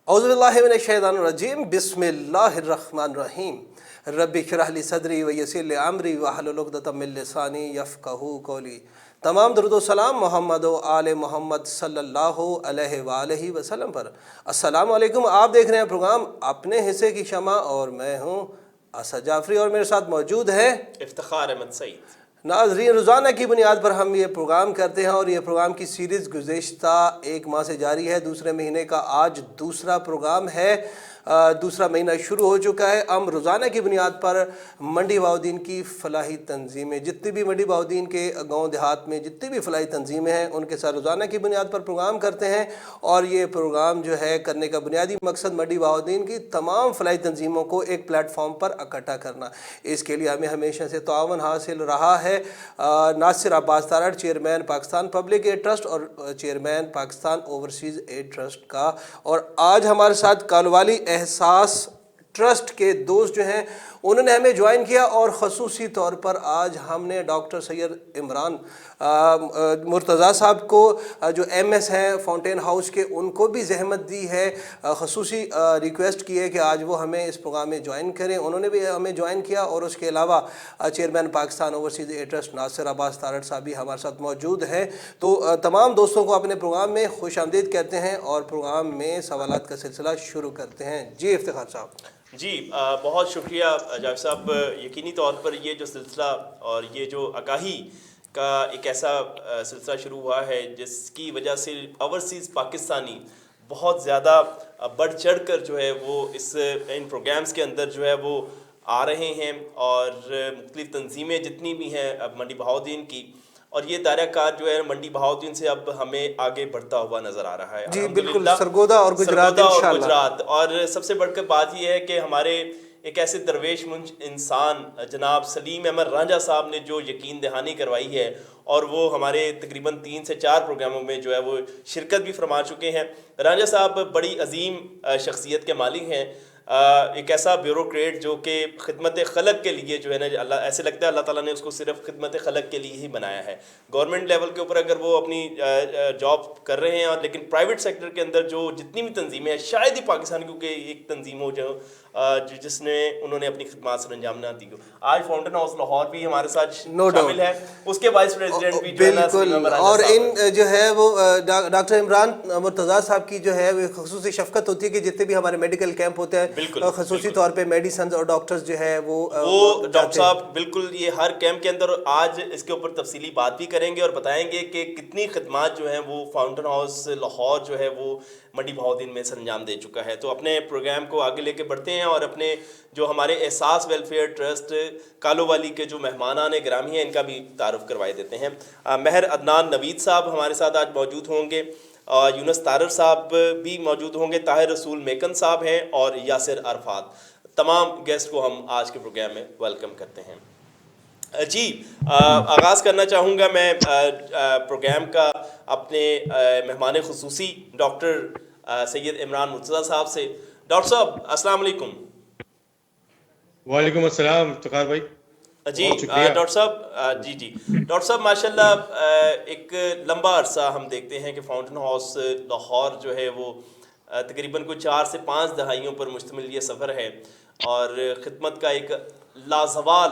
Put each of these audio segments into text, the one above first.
اعوذ باللہ من الشیطان الرجیم، بسم اللہ الرحمن الرحیم۔ رب اشرح لی صدری ویسر لی امری واحلل عقدۃ من لسانی یفقہوا قولی۔ تمام درود و سلام محمد و آل محمد صلی اللہ علیہ وآلہ وسلم پر۔ السلام علیکم، آپ دیکھ رہے ہیں پروگرام اپنے حصے کی شمع اور میں ہوں اسد جعفری، اور میرے ساتھ موجود ہے افتخار احمد سعید۔ ناظرین، روزانہ کی بنیاد پر ہم یہ پروگرام کرتے ہیں اور یہ پروگرام کی سیریز گزشتہ ایک ماہ سے جاری ہے۔ دوسرے مہینے کا آج دوسرا پروگرام ہے، دوسرا مہینہ شروع ہو چکا ہے۔ ہم روزانہ کی بنیاد پر منڈی بہاؤالدین کی فلاحی تنظیمیں، جتنی بھی منڈی بہاؤالدین کے گاؤں دیہات میں جتنی بھی فلاحی تنظیمیں ہیں ان کے ساتھ روزانہ کی بنیاد پر پروگرام کرتے ہیں، اور یہ پروگرام جو ہے کرنے کا بنیادی مقصد منڈی بہاؤالدین کی تمام فلاحی تنظیموں کو ایک پلیٹ فارم پر اکٹھا کرنا۔ اس کے لیے ہمیں ہمیشہ سے تعاون حاصل رہا ہے Nasir Abbas Tarar, chairman Pakistan public aid trust اور chairman Pakistan overseas aid trust کا، اور آج ہمارے ساتھ کالوالی احساس ٹرسٹ کے دوست جو ہیں انہوں نے ہمیں جوائن کیا، اور خصوصی طور پر آج ہم نے ڈاکٹر سید عمران مرتضیٰ صاحب کو جو ایم ایس ہیں فاؤنٹین ہاؤس کے، ان کو بھی زحمت دی ہے، خصوصی ریکویسٹ کی ہے کہ آج وہ ہمیں اس پروگرام میں جوائن کریں۔ انہوں نے بھی ہمیں جوائن کیا، اور اس کے علاوہ chairman Pakistan overseas aid trust Nasir Abbas Tarar صاحب بھی ہمارے ساتھ موجود ہیں۔ تو تمام دوستوں کو اپنے پروگرام میں خوش آمدید کہتے ہیں، اور پروگرام میں سوالات کا سلسلہ شروع کرتے ہیں۔ جی افتخار صاحب۔ جی بہت شکریہ جاوید صاحب۔ یقینی طور پر یہ جو سلسلہ اور یہ جو آگاہی کا ایک ایسا سلسلہ شروع ہوا ہے جس کی وجہ سے اوورسیز پاکستانی بہت زیادہ بڑھ چڑھ کر جو ہے وہ ان پروگرامز کے اندر جو ہے وہ آ رہے ہیں، اور مختلف تنظیمیں جتنی بھی ہیں اب منڈی بہاؤالدین کی، اور یہ دائرہ کار جو ہے منڈی بہاؤالدین سے اب ہمیں آگے بڑھتا ہوا نظر آ رہا ہے۔ جی بالکل، سرگودا اور گجرات اور سب سے بڑھ کر بات یہ ہے کہ ہمارے ایک ایسے درویش منش انسان جناب سلیم احمد رانجھا صاحب نے جو یقین دہانی کروائی ہے، اور وہ ہمارے تقریباً 3 سے 4 پروگراموں میں جو ہے وہ شرکت بھی فرما چکے ہیں۔ رانجھا صاحب بڑی عظیم شخصیت کے مالک ہیں، ایک ایسا بیوروکریٹ جو کہ خدمت خلق کے لیے جو ہے نا، اللہ ایسے لگتا ہے اللہ تعالیٰ نے اس کو صرف خدمت خلق کے لیے ہی بنایا ہے۔ گورنمنٹ لیول کے اوپر اگر وہ اپنی جاب کر رہے ہیں، اور لیکن پرائیویٹ سیکٹر کے اندر جو جتنی بھی تنظیمیں ہیں، شاید ہی پاکستان کیونکہ ایک تنظیم ہو جس نے انہوں نے اپنی خدمات سر انجام نہ دی ہو۔ آج فاؤنٹین ہاؤس لاہور بھی ہمارے ساتھ شامل ہے، اس کے وائس پریزیڈنٹ بھی جو ہے نا، اور ان جو ہے وہ ڈاکٹر عمران مرتضیٰ صاحب کی جو ہے وہ خصوصی شفقت ہوتی ہے کہ جتنے بھی ہمارے میڈیکل کیمپ ہوتے ہیں، خصوصی طور پہ میڈیسنز اور ڈاکٹرز جو ہے وہ ڈاکٹر صاحب بالکل یہ ہر کیمپ کے اندر آج اس کے اوپر تفصیلی بات بھی کریں گے، اور بتائیں گے کہ کتنی خدمات جو ہیں وہ فاؤنٹین ہاؤس لاہور جو ہے وہ منڈی بہاؤالدین میں سر انجام دے چکا ہے۔ تو اپنے پروگرام کو آگے لے کے بڑھتے ہیں، اور اپنے جو ہمارے احساس ویلفیئر ٹرسٹ کالووالی کے جو مہمانان گرامی ہیں ان کا بھی تعارف کروائے دیتے ہیں۔ مہر عدنان نوید صاحب ہمارے ساتھ آج موجود ہوں گے، یونس طارر صاحب بھی موجود ہوں گے، طاہر رسول میکن صاحب ہیں، اور یاسر عرفات۔ تمام گیسٹ کو ہم آج کے پروگرام میں ویلکم کرتے ہیں۔ جی آغاز کرنا چاہوں گا میں پروگرام کا اپنے مہمان خصوصی ڈاکٹر سید عمران مرتضیٰ صاحب سے۔ ڈاکٹر صاحب السلام علیکم۔ وعلیکم السلام افتخار بھائی۔ جی ڈاکٹر صاحب، جی ڈاکٹر صاحب ماشاءاللہ ایک لمبا عرصہ ہم دیکھتے ہیں کہ فاؤنٹین ہاؤس لاہور جو ہے وہ تقریباً کوئی 4 سے 5 دہائیوں پر مشتمل یہ سفر ہے، اور خدمت کا ایک لازوال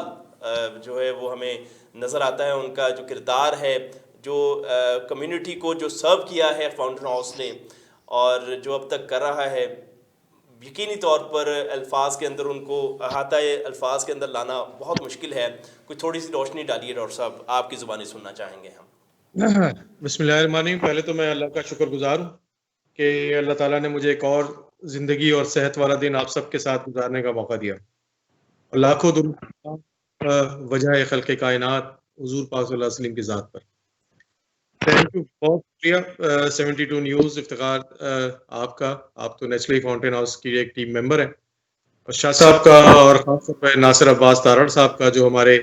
جو ہے وہ ہمیں نظر آتا ہے، ان کا جو کردار ہے، جو کمیونٹی کو جو سرو کیا ہے فاؤنٹین ہاؤس نے، اور جو اب تک کر رہا ہے، یقینی طور پر الفاظ کے اندر ان کو احاطہ الفاظ کے اندر لانا بہت مشکل ہے۔ کوئی تھوڑی سی روشنی ڈالیے ڈاکٹر صاحب، آپ کی زبانی سننا چاہیں گے ہم۔ بسم اللہ الرحمن الرحیم۔ پہلے تو میں اللہ کا شکر گزار ہوں کہ اللہ تعالیٰ نے مجھے ایک اور زندگی اور صحت والا دن آپ سب کے ساتھ گزارنے کا موقع دیا، اور لاکھوں درود وجہ خلق کائنات حضور پاک صلی اللہ علیہ وسلم کی ذات پر۔ تھینک یو، بہت شکریہ 72 نیوز افتخار آپ کا۔ آپ تو نیچرلی فاؤنٹین ہاؤس کی ایک ٹیم ممبر ہیں، اور شاہ صاحب کا، اور خاص طور پہ ناصر عباس تارڑ صاحب کا جو ہمارے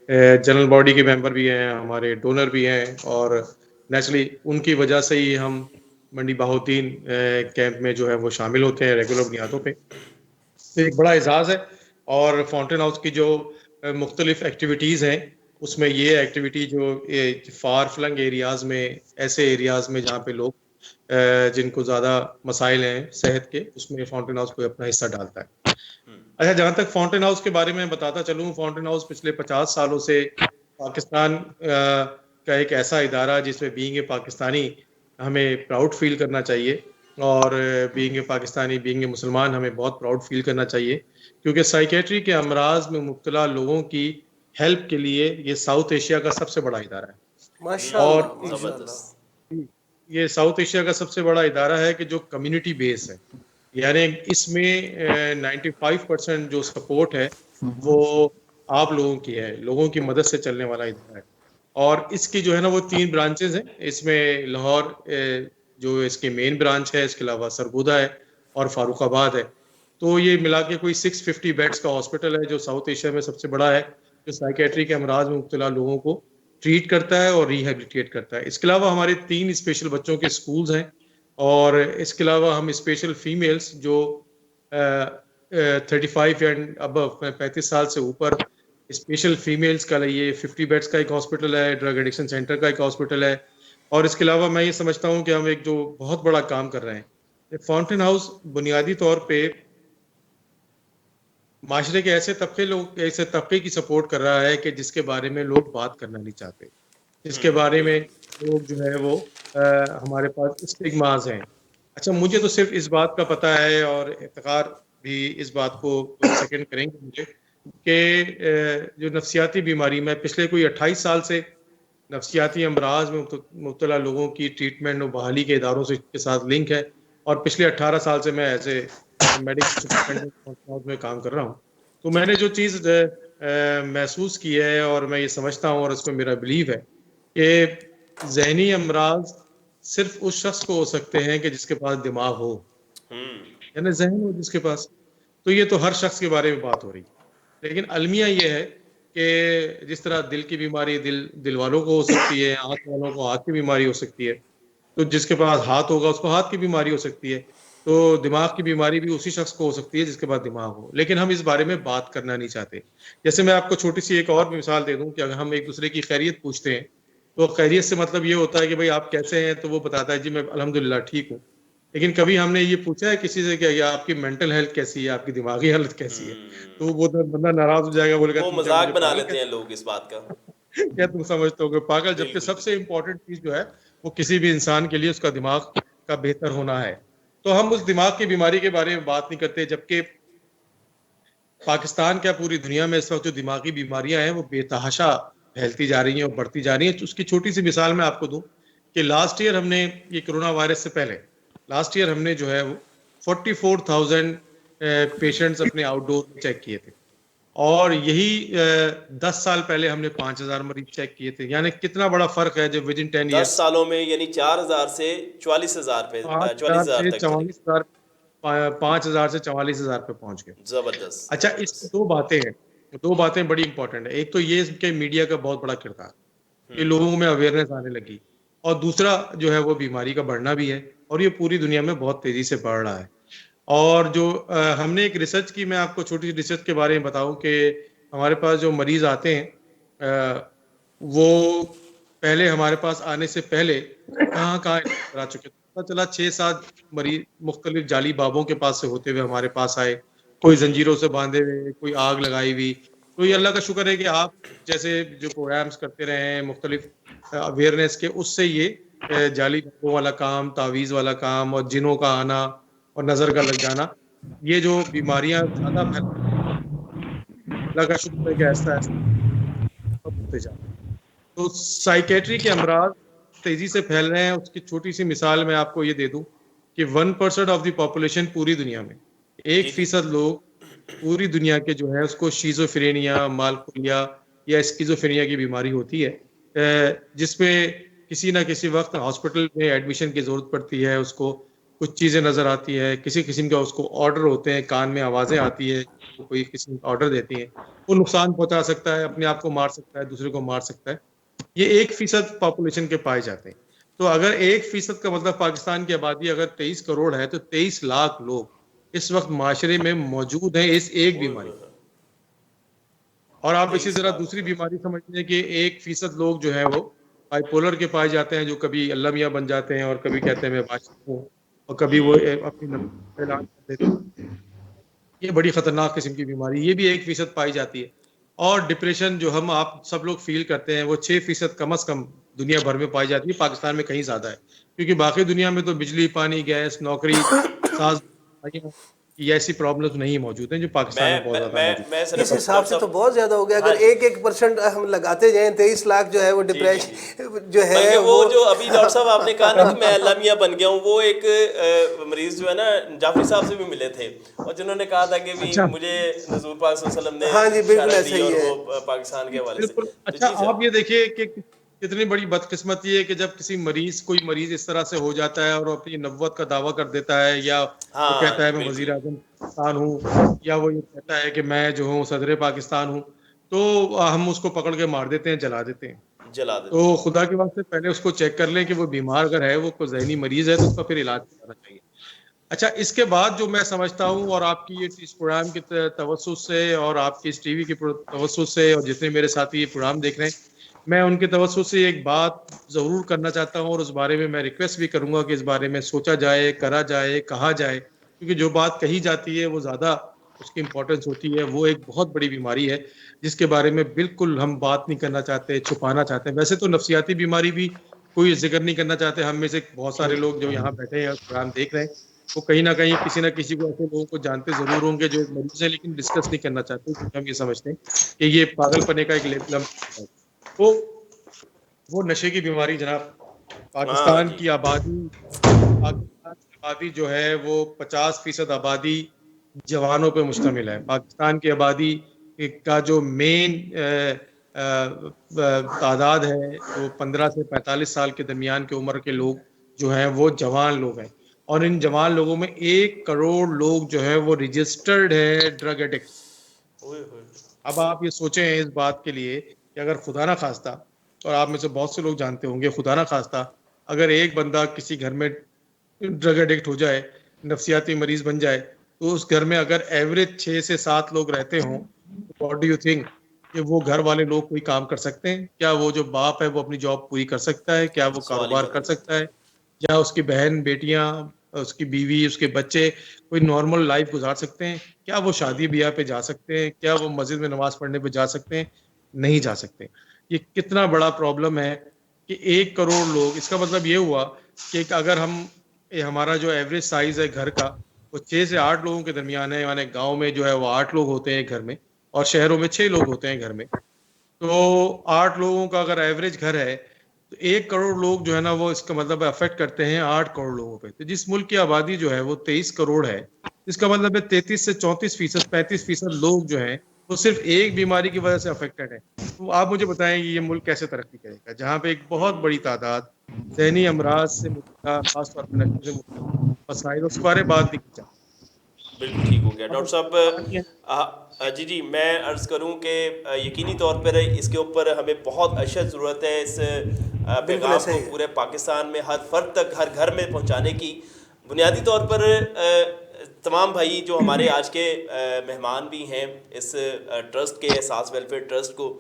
جنرل باڈی کے ممبر بھی ہیں، ہمارے ڈونر بھی ہیں، اور نیچرلی ان کی وجہ سے ہی ہم منڈی بہاؤالدین کیمپ میں جو ہے وہ شامل ہوتے ہیں ریگولر بنیادوں پہ. ایک بڑا اعزاز ہے. اور فاؤنٹین ہاؤس کی جو مختلف ایکٹیویٹیز ہیں اس میں یہ ایکٹیویٹی جو فار فلنگ ایریاز میں، ایسے ایریاز میں جہاں پہ لوگ جن کو زیادہ مسائل ہیں صحت کے، اس میں فاؤنٹین ہاؤس کو اپنا حصہ ڈالتا ہے. اچھا، جہاں تک فاؤنٹین ہاؤس کے بارے میں بتاتا چلوں، فاؤنٹین ہاؤس پچھلے 50 سالوں سے پاکستان کا ایک ایسا ادارہ جس میں بینگ اے پاکستانی ہمیں پراؤڈ فیل کرنا چاہیے، اور being a Pakistani, being a مسلمان ہمیں بہت پراؤڈ فیل کرنا چاہیے، کیونکہ سائیکیٹری کے امراض میں مبتلا لوگوں کی ہیلپ کے لیے یہ ساؤتھ ایشیا کا سب سے بڑا ادارہ ہے. ماشاء اور اللہ ماشاء اللہ. زبردست. یہ ساؤتھ ایشیا کا سب سے بڑا ادارہ ہے کہ جو کمیونٹی بیس ہے، یعنی اس میں 95% جو سپورٹ ہے وہ آپ لوگوں کی ہے، لوگوں کی مدد سے چلنے والا ادارہ ہے. اور اس کی جو ہے نا وہ 3 برانچز ہیں. اس میں لاہور جو اس کی مین برانچ ہے، اس کے علاوہ سرگودا ہے اور فاروق آباد ہے. تو یہ ملا کے کوئی 650 بیڈس کا ہاسپٹل ہے جو ساؤتھ ایشیا میں سب سے بڑا ہے، جو سائیکیٹری کے امراض میں مبتلا لوگوں کو ٹریٹ کرتا ہے اور ریہیبلیٹیٹ کرتا ہے. اس کے علاوہ ہمارے 3 اسپیشل بچوں کے اسکولز ہیں، اور اس کے علاوہ ہم اسپیشل فیمیلز جو 35 اینڈ ابو 35 سال سے اوپر اسپیشل فیمیلز کا لیے 50 بیڈس کا ایک ہاسپٹل ہے، ڈرگ ایڈکشن سینٹر کا ایک ہاسپٹل ہے. اور اس کے علاوہ میں یہ سمجھتا ہوں کہ ہم ایک جو بہت بڑا کام کر رہے ہیں، فاؤنٹین ہاؤس بنیادی طور پہ معاشرے کے ایسے طبقے کی سپورٹ کر رہا ہے کہ جس کے بارے میں لوگ بات کرنا نہیں چاہتے، جس کے بارے میں لوگ جو ہے وہ ہمارے پاس اسٹگماز ہیں. اچھا، مجھے تو صرف اس بات کا پتہ ہے، اور افتخار بھی اس بات کو سیکنڈ کریں گے مجھے، کہ جو نفسیاتی بیماری، میں پچھلے کوئی 28 سال سے نفسیاتی امراض میں مبتلا لوگوں کی ٹریٹمنٹ اور بحالی کے اداروں کے ساتھ لنک ہے، اور پچھلے 18 سال سے میں ایز اے میڈیکل سپرنٹینڈنٹ میں کام کر رہا ہوں. تو میں نے جو چیز محسوس کی ہے، اور میں یہ سمجھتا ہوں اور اس میں میرا بلیو ہے کہ ذہنی امراض صرف اس شخص کو ہو سکتے ہیں کہ جس کے پاس دماغ ہو، یعنی ذہن ہو جس کے پاس. تو یہ تو ہر شخص کے بارے میں بات ہو رہی ہے، لیکن المیہ یہ ہے کہ جس طرح دل کی بیماری دل والوں کو ہو سکتی ہے، آنکھ والوں کو آنکھ کی بیماری ہو سکتی ہے، تو جس کے پاس ہاتھ ہوگا اس کو ہاتھ کی بیماری ہو سکتی ہے، تو دماغ کی بیماری بھی اسی شخص کو ہو سکتی ہے جس کے پاس دماغ ہو. لیکن ہم اس بارے میں بات کرنا نہیں چاہتے. جیسے میں آپ کو چھوٹی سی ایک اور مثال دے دوں کہ اگر ہم ایک دوسرے کی خیریت پوچھتے ہیں تو خیریت سے مطلب یہ ہوتا ہے کہ بھئی آپ کیسے ہیں، تو وہ بتاتا ہے جی میں الحمدللہ ٹھیک ہوں. لیکن کبھی ہم نے یہ پوچھا ہے کسی سے کہ آپ کی مینٹل ہیلتھ کیسی ہے، آپ کی دماغی حالت کیسی ہے؟ تو وہ بندہ ناراض ہو جائے گا، بولے گا وہ تم کیا مذاق مجھے بنا پاگل لیتے ہیں لوگ اس بات کا. کیا تم سمجھتے ہو کہ پاگل، جبکہ بالکل سب سے امپورٹنٹ چیز جو ہے وہ کسی بھی انسان کے لیے اس کا دماغ کا بہتر ہونا ہے. تو ہم اس دماغ کی بیماری کے بارے میں بات نہیں کرتے، جبکہ پاکستان کیا پوری دنیا میں اس وقت جو دماغی بیماریاں ہیں وہ بے تحاشا پھیلتی جا رہی ہیں اور بڑھتی جا رہی ہیں. اس کی چھوٹی سی مثال میں آپ کو دوں کہ لاسٹ ایئر ہم نے یہ کرونا وائرس سے پہلے لاسٹ ایئر ہم نے جو ہے وہ 44,000 پیشنٹس اپنے آؤٹ ڈور میں چیک کیے تھے، اور یہی 10 سال پہلے ہم نے 5,000 مریض چیک کیے تھے. یعنی کتنا بڑا فرق ہے جب ود ان 10 10 ایئرس سالوں میں یعنی 4,000 سے 44,000 پہ 44,000 تک چلی. 5,000 سے 44,000 پہ پہنچ گئے. زبردست اچھا، اس میں زبردست. 2 باتیں بڑی امپورٹنٹ ہیں. ایک تو یہ کہ میڈیا کا بہت بڑا کردار کہ لوگوں میں اویئرنیس آنے لگی، اور دوسرا جو ہے وہ بیماری کا بڑھنا بھی ہے، اور یہ پوری دنیا میں بہت تیزی سے بڑھ رہا ہے. اور جو ہم نے ایک ریسرچ کی، میں آپ کو چھوٹی سی ریسرچ کے بارے میں بتاؤں کہ ہمارے پاس جو مریض آتے ہیں وہ پہلے ہمارے پاس آنے سے پہلے کہاں کرا چکے تھے. پتہ چلا 6-7 مریض مختلف جعلی بابوں کے پاس سے ہوتے ہوئے ہمارے پاس آئے، کوئی زنجیروں سے باندھے ہوئے، کوئی آگ لگائی ہوئی. تو یہ اللہ کا شکر ہے کہ آپ جیسے جو پروگرامز کرتے رہے ہیں مختلف اویئرنیس کے، اس سے یہ جعلی بابوں والا کام، تعویذ والا کام، اور جنوں کا آنا اور نظر کا لگ جانا، یہ جو بیماریاں زیادہ پھیل، اللہ کا شکر ہے کہ ایسا ہوتے جا رہے ہیں. تو سائیکیٹری کے امراض تیزی سے پھیل رہے ہیں. اس کی چھوٹی سی مثال میں آپ کو یہ دے دوں کہ 1% آف دی پاپولیشن پوری دنیا میں، 1% لوگ پوری دنیا کے جو ہے اس کو شیزوفرینیا، مالکولیا یا اسکیزوفرینیا کی بیماری ہوتی ہے، جس میں کسی نہ کسی وقت ہاسپٹل میں ایڈمیشن کی ضرورت پڑتی ہے. اس کو کچھ چیزیں نظر آتی ہے، کسی قسم کا اس کو آرڈر ہوتے ہیں، کان میں آوازیں آتی ہے، کوئی قسم کا آرڈر دیتی ہیں. وہ نقصان پہنچا سکتا ہے، اپنے آپ کو مار سکتا ہے، دوسرے کو مار سکتا ہے. یہ 1% پاپولیشن کے پائے جاتے ہیں. تو اگر 1% کا مطلب پاکستان کی آبادی اگر 23 کروڑ ہے تو 23 لاکھ لوگ اس وقت معاشرے میں موجود ہیں اس ایک بیماری. اور آپ اسی 23 طرح لاکھ دوسری بیماری سمجھ لیں کہ 1% لوگ جو ہیں وہ بائی پولر کے پائے جاتے ہیں, جو کبھی اللہ میاں بن جاتے ہیں اور کبھی کہتے ہیں میں بادشاہ ہوں, اور کبھی وہ اپنی نفس کا اعلان کر دیتے ہیں. یہ بڑی خطرناک قسم کی بیماری, یہ بھی 1% پائی جاتی ہے. اور ڈپریشن جو ہم آپ سب لوگ فیل کرتے ہیں وہ 6% کم از کم دنیا بھر میں پائی جاتی ہے, پاکستان میں کہیں زیادہ ہے, کیونکہ باقی دنیا میں تو بجلی, پانی, گیس, نوکری, ساز یہ ایسی پرابلمز نہیں موجود ہیں جو پاکستان میں بہت زیادہ موجود میں اس صرف حساب سے تو بہت زیادہ ہو گیا. ہاں اگر 1% ہم لگاتے جائیں 23 لاکھ جو ہے وہ جی ڈپریشن جو ہے بلکہ وہ جو ابھی ڈاکٹر صاحب آپ نے کہا نا کہ میں اللہ میاں بن گیا ہوں, وہ ایک مریض جو ہے نا جعفری صاحب سے بھی ملے تھے, اور جنہوں نے کہا تھا کہ بھی اچھا مجھے حضور پاک صلی اللہ علیہ وسلم نے ہاں جی بالکل اشارہ ایسا دی, اور ہی ہے. وہ پاکستان کے حوالے سے. بالکل. تو اچھا جی سر, آپ یہ دیکھیے کہ کتنی بڑی بدقسمتی ہے کہ جب کسی کوئی مریض اس طرح سے ہو جاتا ہے اور وہ اپنی نبوت کا دعویٰ کر دیتا ہے, یا وہ ہاں کہتا ہے جی میں بالکل وزیر اعظم پاکستان ہوں, یا وہ یہ کہتا ہے کہ میں جو ہوں صدر پاکستان ہوں, تو ہم اس کو پکڑ کے مار دیتے ہیں, جلا دیتے ہیں. جلا دیتے تو ہیں. خدا کے واسطے پہلے اس کو چیک کر لیں کہ وہ بیمار اگر ہے, وہ کوئی ذہنی مریض ہے, تو اس کا پھر علاج کرانا چاہیے. اچھا, اس کے بعد جو میں سمجھتا ہوں, اور آپ کی اس پروگرام کی توسط سے اور آپ کی اس ٹی وی کی توسط سے اور جتنے میرے ساتھی یہ پروگرام دیکھ رہے ہیں, میں ان کے توسط سے ایک بات ضرور کرنا چاہتا ہوں, اور اس بارے میں ریکویسٹ بھی کروں گا کہ اس بارے میں سوچا جائے, کرا جائے, کہا جائے, کیونکہ جو بات کہی جاتی ہے وہ زیادہ اس کی امپورٹنس ہوتی ہے. وہ ایک بہت بڑی بیماری ہے جس کے بارے میں بالکل ہم بات نہیں کرنا چاہتے, چھپانا چاہتے ہیں. ویسے تو نفسیاتی بیماری بھی کوئی ذکر نہیں کرنا چاہتے. ہم میں سے بہت سارے لوگ جو یہاں بیٹھے ہیں اور پروگرام دیکھ رہے ہیں, وہ کہیں نہ کہیں کسی نہ کسی کو ایسے لوگوں کو جانتے ضرور ہوں گے جو ایک مریض ہے, لیکن ڈسکس نہیں کرنا چاہتے, کیونکہ ہم یہ سمجھتے ہیں کہ یہ پاگل پنے کا ایک لیبل ہم. وہ نشے کی بیماری جناب. ہاں پاکستان جی کی آبادی جو ہے وہ 50% آبادی جوانوں پہ مشتمل ہے. پاکستان کی آبادی کا جو مین تعداد ہے وہ 15 سے 45 سال کے درمیان کی عمر کے لوگ جو ہیں وہ جوان لوگ ہیں, اور ان جوان لوگوں میں 1 کروڑ لوگ جو ہیں وہ رجسٹرڈ ہے ڈرگ ایڈکٹس. اب آپ یہ سوچیں اس بات کے لیے کہ اگر خدا نہ خواستہ, اور آپ میں سے بہت سے لوگ جانتے ہوں گے, خدا نہ خواستہ اگر ایک بندہ کسی گھر میں ڈرگ ایڈکٹ ہو جائے, نفسیاتی مریض بن جائے, تو اس گھر میں اگر ایوریج 6 سے 7 لوگ رہتے ہوں, واٹ ڈو یو تھنک کہ وہ گھر والے لوگ کوئی کام کر سکتے ہیں؟ کیا وہ جو باپ ہے وہ اپنی جاب پوری کر سکتا ہے؟ کیا وہ سوال ہی کاروبار پیدا کر نہیں ہوتا. سکتا ہے؟ یا اس کی بہن, بیٹیاں, اس کی بیوی, اس کے بچے کوئی نارمل لائف گزار سکتے ہیں؟ کیا وہ شادی بیاہ پہ جا سکتے ہیں؟ کیا وہ مسجد میں نماز پڑھنے پہ جا سکتے ہیں؟ نہیں جا سکتے. یہ کتنا بڑا پرابلم ہے کہ 1 کروڑ لوگ. اس کا مطلب یہ ہوا کہ اگر ہمارا جو ایوریج سائز ہے گھر کا وہ 6 سے 8 لوگوں کے درمیان ہے, یعنی گاؤں میں جو ہے وہ 8 لوگ ہوتے ہیں گھر میں, اور شہروں میں 6 لوگ ہوتے ہیں گھر میں, تو 8 لوگوں کا اگر ایوریج گھر ہے تو 1 کروڑ لوگ جو ہے نا وہ اس کا مطلب افیکٹ کرتے ہیں 8 کروڑ لوگوں پہ. تو جس ملک کی آبادی جو ہے وہ 23 کروڑ ہے, اس کا مطلب ہے 33 سے 34%, 35% لوگ جو ہیں وہ صرف ایک بیماری کی وجہ سے افیکٹڈ ہیں. تو آپ مجھے بتائیں یہ ملک کیسے ترقی کرے گا جہاں پہ ایک بہت بڑی تعداد ذہنی امراض سے مبتلا, خاص طور پہ نشے سے مبتلا مسائل, اس بارے بات نہیں کی جاتی. بالکل ٹھیک ہو گیا ڈاکٹر اب صاحب. جی جی, میں عرض کروں کہ یقینی طور پر اس کے اوپر ہمیں بہت اشد ضرورت ہے اس بالکل پیغام ایسا کو ہی ہے. پورے پاکستان میں ہر فرد تک, ہر گھر میں پہنچانے کی. بنیادی طور پر تمام بھائی جو ہمارے آج کے مہمان بھی ہیں اس ٹرسٹ کے, احساس ویلفیئر ٹرسٹ کو,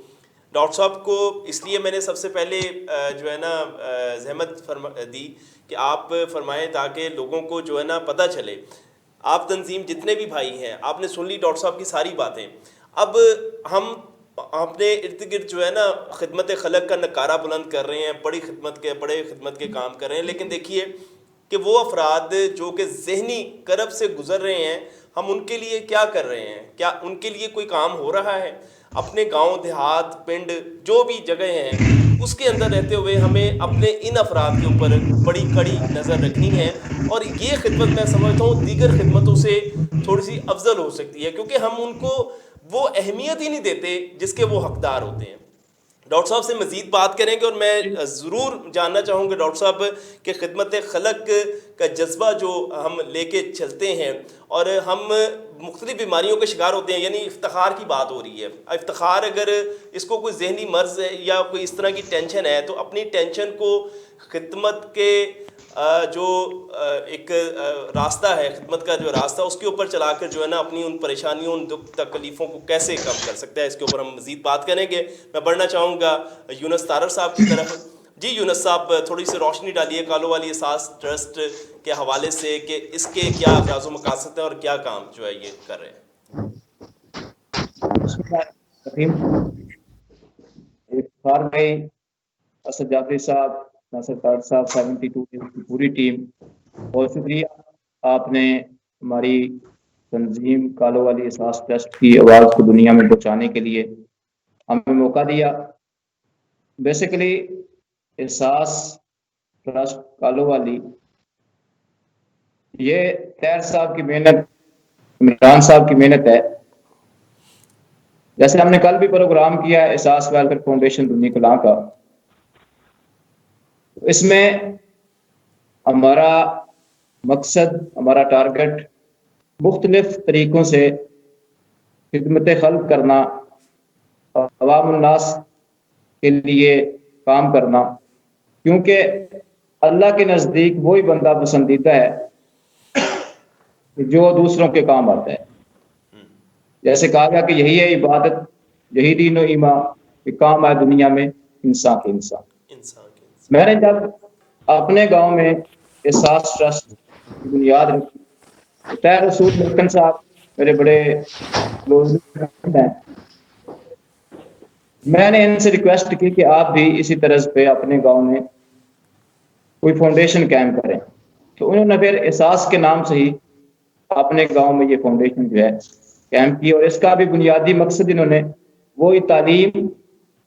ڈاکٹر صاحب کو اس لیے میں نے سب سے پہلے جو ہے نا زحمت دی کہ آپ فرمائیں تاکہ لوگوں کو جو ہے نا پتہ چلے. آپ تنظیم جتنے بھی بھائی ہیں, آپ نے سن لی ڈاکٹر صاحب کی ساری باتیں. اب ہم اپنے ارد گرد جو ہے نا خدمت خلق کا نعرہ بلند کر رہے ہیں, بڑے خدمت کے کام کر رہے ہیں, لیکن دیکھیے کہ وہ افراد جو کہ ذہنی کرب سے گزر رہے ہیں, ہم ان کے لیے کیا کر رہے ہیں؟ کیا ان کے لیے کوئی کام ہو رہا ہے؟ اپنے گاؤں دیہات پنڈ جو بھی جگہ ہیں اس کے اندر رہتے ہوئے ہمیں اپنے ان افراد کے اوپر بڑی کڑی نظر رکھنی ہے, اور یہ خدمت میں سمجھتا ہوں دیگر خدمتوں سے تھوڑی سی افضل ہو سکتی ہے, کیونکہ ہم ان کو وہ اہمیت ہی نہیں دیتے جس کے وہ حقدار ہوتے ہیں. ڈاکٹر صاحب سے مزید بات کریں گے, اور میں ضرور جاننا چاہوں گا ڈاکٹر صاحب کہ خدمت خلق کا جذبہ جو ہم لے کے چلتے ہیں اور ہم مختلف بیماریوں کے شکار ہوتے ہیں, یعنی افتخار کی بات ہو رہی ہے. افتخار اگر اس کو کوئی ذہنی مرض ہے یا کوئی اس طرح کی ٹینشن ہے, تو اپنی ٹینشن کو خدمت کے جو ایک راستہ ہے، خدمت کا جو راستہ اس کے اوپر چلا کر جو ہے نا اپنی ان پریشانیوں، ان دکھ تکلیفوں کو کیسے کم کر سکتا ہے، اس کے اوپر ہم مزید بات کریں گے. میں بڑھنا چاہوں گا یونس طارر صاحب کی طرف. جی یونس صاحب، تھوڑی سی روشنی ڈالیے کالو والی احساس ٹرسٹ کے حوالے سے کہ اس کے کیا اغراض و مقاصد ہیں اور کیا کام جو ہے یہ کر رہے ہیں. بسم اللہ الرحمن الرحیم. افتخار بھائی، اسد جعفری صاحب، ناصر طارر صاحب، 72 کی پوری ٹیم، بہت شکریہ. آپ نے ہماری تنظیم کالو والی احساس ٹرسٹ کی آواز کو دنیا میں پہنچانے کے لیے ہمیں موقع دیا. بیسیکلی احساس ٹرسٹ کالو والی یہ طاہر صاحب کی محنت، عمران صاحب کی محنت ہے. جیسے ہم نے کل بھی پروگرام کیا ہے احساس ویلفیئر فاؤنڈیشن دنیا کلاں کا، اس میں ہمارا مقصد، ہمارا ٹارگٹ مختلف طریقوں سے خدمت خلق کرنا، عوام الناس کے لیے کام کرنا، کیونکہ اللہ کے نزدیک وہی بندہ پسندیدہ ہے جو دوسروں کے کام آتا ہے. جیسے کہا گیا کہ یہی ہے عبادت، یہی دین و ایمان کہ کام آئے دنیا میں انسان کے انسان. میں نے جب اپنے گاؤں میں احساس ٹرسٹ کی بنیاد رکھی، طاہر رسول میکن صاحب میرے بڑے کلوز ہیں، میں نے ان سے ریکویسٹ کی کہ آپ بھی اسی طرز پہ اپنے گاؤں میں کوئی فاؤنڈیشن قائم کریں. تو انہوں نے پھر احساس کے نام سے ہی اپنے گاؤں میں یہ فاؤنڈیشن جو ہے قائم کی، اور اس کا بھی بنیادی مقصد انہوں نے وہی تعلیم،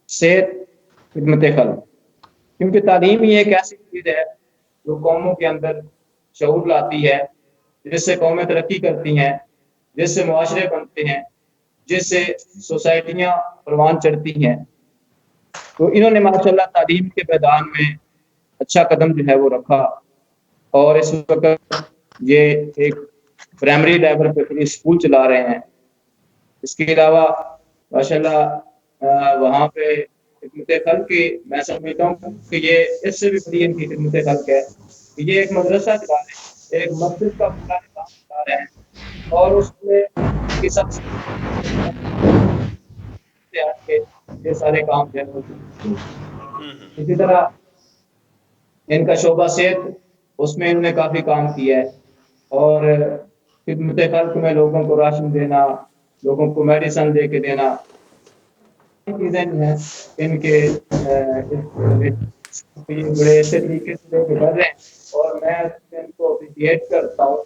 صحت، خدمت خلق. کیونکہ تعلیم ہی ایک ایسی چیز ہے جو قوموں کے اندر شعور لاتی ہے، جس سے قومیں ترقی کرتی ہیں، جس سے معاشرے بنتے ہیں، جس سے سوسائٹیاں پروان چڑھتی ہیں. تو انہوں نے ماشاءاللہ تعلیم کے میدان میں اچھا قدم جو ہے وہ رکھا، اور اس وقت یہ ایک پرائمری لیول پہ اسکول چلا رہے ہیں. اس کے علاوہ ماشاءاللہ وہاں پہ خدمت خلق کی، میں سمجھتا ہوں کہ یہ اس سے بھی بڑی ان کی خدمت خلق ہے کہ یہ ایک مدرسہ چلا رہے ہیں، ایک مسجد کا پورا نظام چلا رہے ہیں، اور اس میں کی سب سے یہ سارے کام جو ہے. اسی طرح ان کا شعبہ صحت، اس میں انہوں نے کافی کام کیا ہے، اور خدمت خلق میں لوگوں کو راشن دینا، لوگوں کو میڈیسن دے کے دینا، چیزیں جو ہیں ان کے بڑے اچھے طریقے سے لے کے بڑھ رہے ہیں. اور میں ان کو اپریشیٹ کرتا ہوں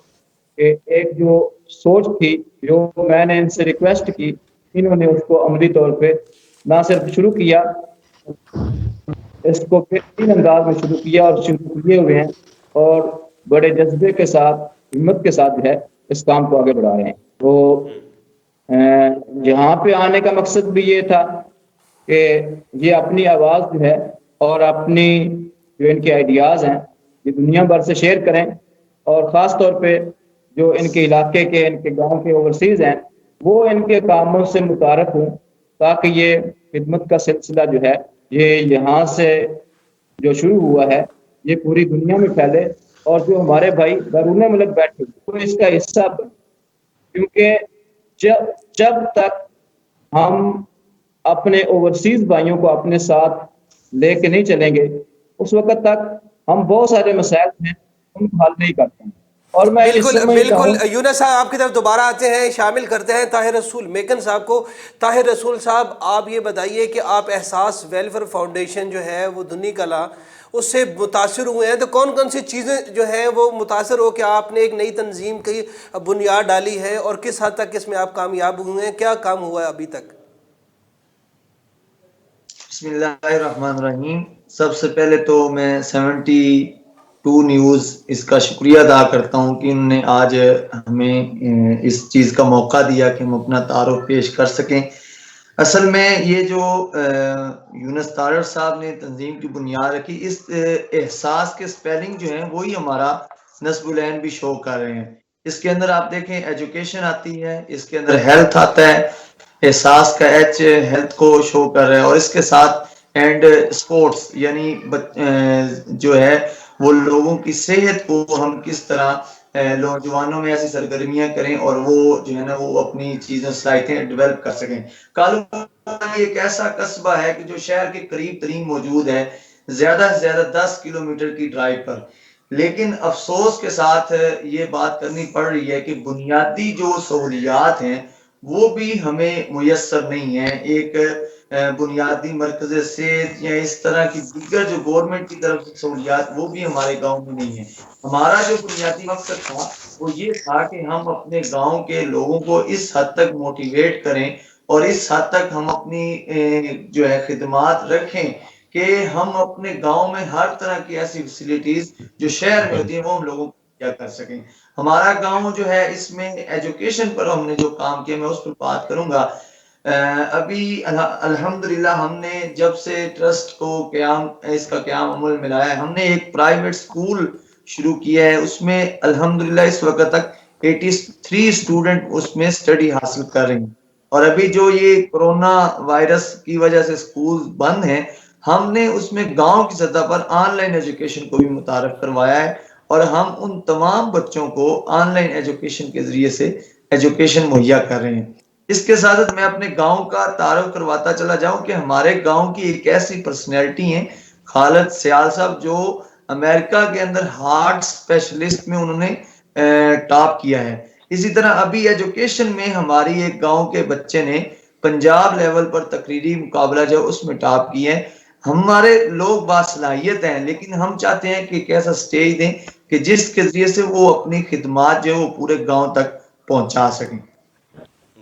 کہ ایک جو سوچ تھی جو میں نے ان سے ریکویسٹ کی، انہوں نے اس کو عملی طور پہ نہ صرف شروع کیا، اس کو بہترین انداز میں شروع کیا اور شروع کیے ہوئے ہیں، اور بڑے جذبے کے ساتھ، ہمت کے ساتھ جو ہے اس کام کو آگے بڑھا رہے ہیں. تو یہاں پہ آنے کا مقصد بھی یہ تھا کہ یہ اپنی آواز جو ہے اور اپنی جو ان کے آئیڈیاز ہیں یہ دنیا بھر سے شیئر کریں، اور خاص طور پہ جو ان کے علاقے کے، ان کے گاؤں کے اوورسیز ہیں، وہ ان کے کاموں سے متعارف ہوں، تاکہ یہ خدمت کا سلسلہ جو ہے یہ یہاں سے جو شروع ہوا ہے یہ پوری دنیا میں پھیلے، اور جو ہمارے بھائی بیرون ملک بیٹھے وہ اس کا حصہ بنے. کیونکہ جب تک ہم اپنے اوورسیز بھائیوں کو اپنے ساتھ لے کے نہیں چلیں گے، اس وقت تک ہم بہت سارے مسائل ہیں ان کو حل نہیں کرتے ہیں. اور میں بالکل یونس صاحب آپ کی طرف دوبارہ آتے ہیں، شامل کرتے ہیں طاہر رسول میکن صاحب کو. طاہر رسول صاحب، آپ یہ بتائیے کہ آپ احساس ویلفیئر فاؤنڈیشن جو ہے وہ دنیا کلا اس سے متاثر ہوئے ہیں، تو کون کون سی چیزیں جو ہیں وہ متاثر ہو کہ آپ نے ایک نئی تنظیم کی بنیاد ڈالی ہے، اور کس حد تک اس میں آپ کامیاب ہوئے ہیں، کیا کام ہوا ہے ابھی تک؟ بسم اللہ الرحمن الرحیم. سب سے پہلے تو میں 72 نیوز اس کا شکریہ ادا کرتا ہوں کہ انہوں نے آج ہمیں اس چیز کا موقع دیا کہ ہم اپنا تعارف پیش کر سکیں. اصل میں یہ جو یونس طارر صاحب نے تنظیم کی بنیاد رکھی، اس احساس کے سپیلنگ جو ہیں وہی ہمارا نصب العین بھی شو کر رہے ہیں. اس کے اندر آپ دیکھیں ایجوکیشن آتی ہے، اس کے اندر ہیلتھ آتا ہے، احساس کا ایچ ہیلتھ کو شو کر رہا ہے، اور اس کے ساتھ اینڈ اسپورٹس، یعنی جو ہے وہ لوگوں کی صحت کو ہم کس طرح نوجوانوں میں ایسی سرگرمیاں کریں اور وہ جو ہے نا وہ اپنی چیزیں صلاحیتیں ڈیولپ کر سکیں. کالو ایک ایسا قصبہ ہے کہ جو شہر کے قریب ترین موجود ہے، زیادہ سے زیادہ 10 کلومیٹر کی ڈرائیو پر. لیکن افسوس کے ساتھ یہ بات کرنی پڑ رہی ہے کہ بنیادی جو سہولیات ہیں وہ بھی ہمیں میسر نہیں ہیں. ایک بنیادی مرکز صحت یا اس طرح کی دیگر جو گورنمنٹ کی طرف سے سہولیات وہ بھی ہمارے گاؤں میں نہیں ہیں. ہمارا جو بنیادی مقصد تھا وہ یہ تھا کہ ہم اپنے گاؤں کے لوگوں کو اس حد تک موٹیویٹ کریں اور اس حد تک ہم اپنی جو ہے خدمات رکھیں کہ ہم اپنے گاؤں میں ہر طرح کی ایسی فیسلٹیز جو شہر میں ہوتی ہیں وہ ہم لوگوں کو کیا کر سکیں. ہمارا گاؤں جو ہے اس میں ایجوکیشن پر ہم نے جو کام کیا میں اس پر بات کروں گا. ابھی الحمدللہ ہم نے جب سے ٹرسٹ کو اس کا قیام عمل میں لایا ہے، ہم نے ایک پرائیویٹ سکول شروع کیا ہے. اس میں الحمدللہ اس وقت تک 83 اسٹوڈنٹ اس میں اسٹڈی حاصل کر رہے ہیں. اور ابھی جو یہ کرونا وائرس کی وجہ سے سکول بند ہیں، ہم نے اس میں گاؤں کی سطح پر آن لائن ایجوکیشن کو بھی متعارف کروایا ہے اور ہم ان تمام بچوں کو آن لائن ایجوکیشن کے ذریعے سے ایجوکیشن مہیا کر رہے ہیں. اس کے ساتھ میں اپنے گاؤں کا تعارف کرواتا چلا جاؤں کہ ہمارے گاؤں کی ایک ایسی پرسنالٹی ہیں خالد سیال صاحب، جو امریکہ کے اندر ہارٹ اسپیشلسٹ میں انہوں نے ٹاپ کیا ہے. اسی طرح ابھی ایجوکیشن میں ہماری ایک گاؤں کے بچے نے پنجاب لیول پر تقریری مقابلہ جو اس میں ٹاپ کیا ہے. ہمارے لوگ باصلاحیت ہیں لیکن ہم چاہتے ہیں کہ ایک ایسا سٹیج دیں کہ جس کے ذریعے سے وہ اپنی خدمات جو ہے وہ پورے گاؤں تک پہنچا سکیں.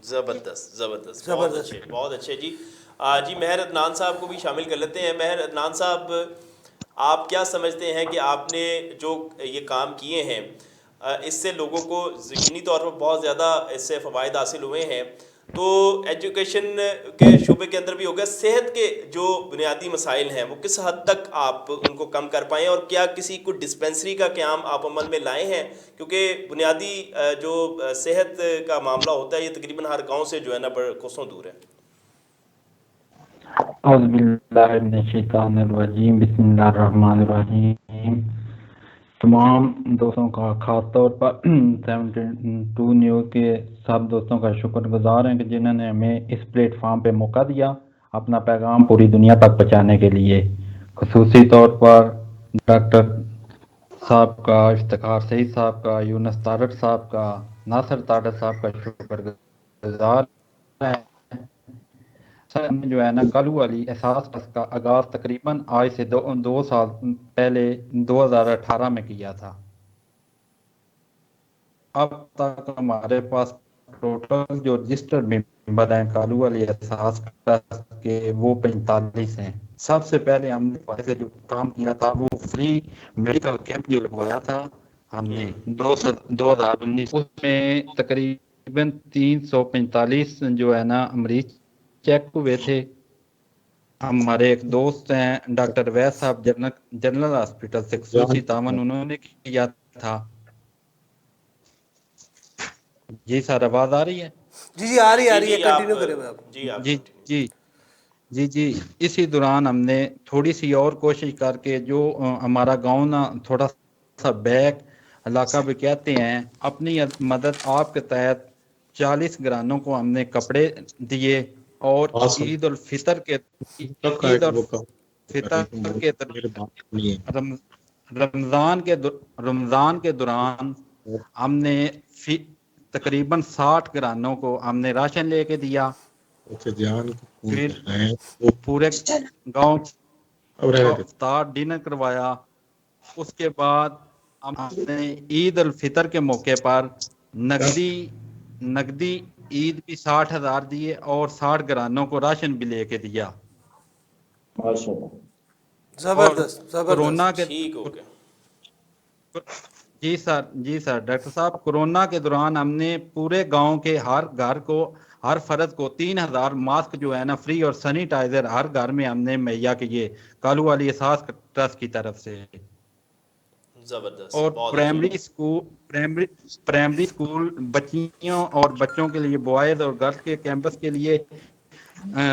زبردست زبردست، بہت اچھے جی. جی مہر عدنان صاحب کو بھی شامل کر لیتے ہیں. مہر عدنان صاحب، آپ کیا سمجھتے ہیں کہ آپ نے جو یہ کام کیے ہیں اس سے لوگوں کو یقینی طور پر بہت زیادہ اس سے فوائد حاصل ہوئے ہیں، تو ایجوکیشن کے شعبے کے اندر بھی ہو گیا، صحت کے جو بنیادی مسائل ہیں وہ کس حد تک آپ ان کو کم کر پائیں، اور کیا کسی کو ڈسپینسری کا قیام آپ عمل میں لائے ہیں؟ کیونکہ بنیادی جو صحت کا معاملہ ہوتا ہے یہ تقریباً ہر گاؤں سے جو ہے نا بڑے کوسوں دور ہے. اعوذ باللہ من الشیطان الرجیم، بسم اللہ الرحمن الرحیم. تمام دوستوں کا خاص طور پر 72 نیوز کے سب دوستوں کا شکر گزار ہیں کہ جنہوں نے ہمیں اس پلیٹ فارم پہ موقع دیا اپنا پیغام پوری دنیا تک پہنچانے کے لیے. خصوصی طور پر ڈاکٹر صاحب کا، افتخار سعید صاحب کا، یونس طارق صاحب کا، ناصر طارق صاحب کا شکر گزار ہیں. سر ہم نے جو ہے نا کالو والی احساس کا آغاز تقریباً آج سے 2 سال پہلے 2018 میں کیا تھا. اب تک ہمارے پاس ٹوٹل جو رجسٹر ممبر ہیں کالو والی احساس کے وہ 45 ہیں. سب سے پہلے ہم نے جو کام کیا تھا وہ فری میڈیکل کیمپ جو لگوایا تھا ہم نے 2019، اس میں تقریباً 345 جو ہے نا مریض چیک ہوئے تھے. ہمارے ایک دوست ہیں ڈاکٹر ویس صاحب جنرل ہاسپٹل سے خصوصی تعاون انہوں نے کیا تھا. جی سر آواز آ رہی ہے؟ جی آ رہی ہے، کنٹینیو کریں آپ. جی اسی دوران ہم نے تھوڑی سی اور کوشش کر کے جو ہمارا گاؤں نا تھوڑا سا بیک علاقہ بھی کہتے ہیں، اپنی مدد آپ کے تحت 40 گرانوں کو ہم نے کپڑے دیے اور عید الفطر کے رمضان کے دوران ہم نے تقریباً 60 گرانوں کو ہم نے راشن لے کے دیا. پھر پورے گاؤں افطار ڈنر کروایا. اس کے بعد ہم نے عید الفطر کے موقع پر نقدی عید بھی 60,000 دیے اور 60 گرانوں کو راشن بھی لے کے دیا. زبردست کورونا کے ٹھیک ہو گیا. جی سر ڈاکٹر صاحب، کورونا کے دوران ہم نے پورے گاؤں کے ہر گھر کو، ہر فرد کو 3000 ماسک جو ہے نا فری اور سینیٹائزر ہر گھر میں ہم نے مہیا کیے کالو والی احساس ٹرسٹ کی طرف سے. زبردست. اور پرائمری اسکول بچیوں اور بچوں کے لیے بوائز اور گرلز کے کیمپس کے لیے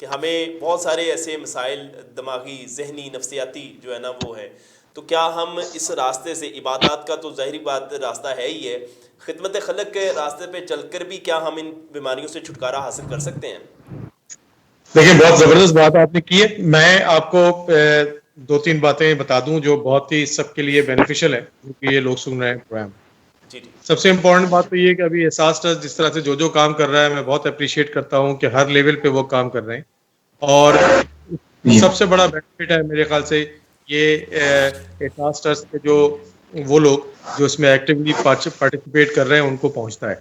کہ ہمیں بہت سارے ایسے مسائل دماغی ذہنی نفسیاتی جو ہے نا وہ ہے، تو کیا ہم اس راستے سے، عبادات کا تو ظاہری بات راستہ ہے ہی ہے، خدمت خلق کے راستے پہ چل کر بھی کیا ہم ان بیماریوں سے چھٹکارا حاصل کر سکتے ہیں؟ دیکھیں بہت زبردست بات آپ نے کی ہے. میں آپ کو 2-3 باتیں بتا دوں جو بہت ہی سب کے لیے بینیفیشل ہے کیونکہ یہ لوگ سن رہے ہیں پروگرام. جی جی سب سے امپورٹنٹ بات تو یہ کہ ابھی احساس ٹرسٹ جس طرح سے جو کام کر رہا ہے میں بہت اپریشیٹ کرتا ہوں کہ ہر لیول پہ وہ کام کر رہے ہیں. اور سب سے بڑا بینیفٹ ہے میرے خیال سے یہ احساس ٹرسٹ کے جو وہ لوگ جو اس میں ایکٹیولی پارٹیسپیٹ کر رہے ہیں ان کو پہنچتا ہے.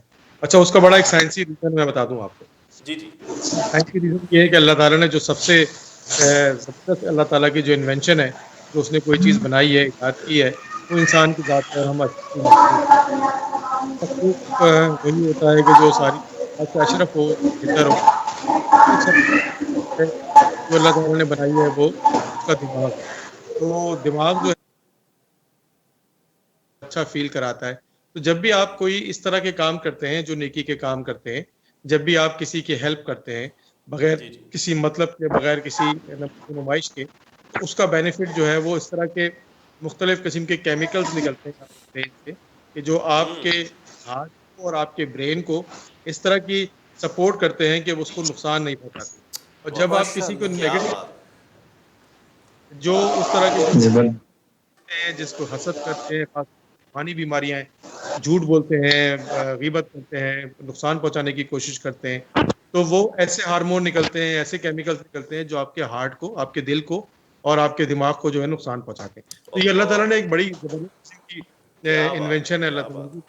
اچھا اس کا بڑا ایک سائنسی ریزن میں بتا دوں آپ کو. جی جی سائنسی ریزن یہ ہے کہ اللہ تعالیٰ نے جو سب سے زبردست اللہ تعالیٰ کی جو انوینشن ہے، جو اس نے کوئی چیز بنائی ہے، ایجاد کی ہے، وہ انسان کی ذات ہے. اور ہم وہی ہوتا ہے کہ جو ساری اشرف ہو، بہتر ہو، وہ سب ہے جو اللہ تعالیٰ نے بنائی ہے وہ اس کا دماغ. تو دماغ جو ہے اچھا فیل کراتا ہے. تو جب بھی آپ کوئی اس طرح کے کام کرتے ہیں جو نیکی کے کام کرتے ہیں، جب بھی آپ کسی کی ہیلپ کرتے ہیں بغیر جی جی کسی مطلب کے، بغیر کسی نمائش کے، تو اس کا بینیفٹ جو ہے وہ اس طرح کے مختلف قسم کے کیمیکلز نکلتے ہیں آپ کے برین سے کہ جو آپ کے ہارٹ کو اور آپ کے برین کو اس طرح کی سپورٹ کرتے ہیں کہ اس کو نقصان نہیں پہنچاتے. اور جب آپ ماشاء کسی کو اللہ، کیا نیگیٹو، بات. جو اس طرح کے ہیں جس کو حسد کرتے ہیں، خاص روحانی بیماریاں ہیں، جھوٹ بولتے ہیں، غیبت کرتے ہیں، نقصان پہنچانے کی کوشش کرتے ہیں، تو وہ ایسے ہارمون نکلتے ہیں، ایسے کیمیکلز نکلتے ہیں جو آپ کے ہارٹ کو، آپ کے دل کو اور آپ کے دماغ کو جو ہے نقصان پہنچاتے ہیں. تو یہ اللہ تعالیٰ نے ایک بڑی زبردست قسم کی کیا بات انوینشن ہے اللہ کیا تعالیٰ بات. کی.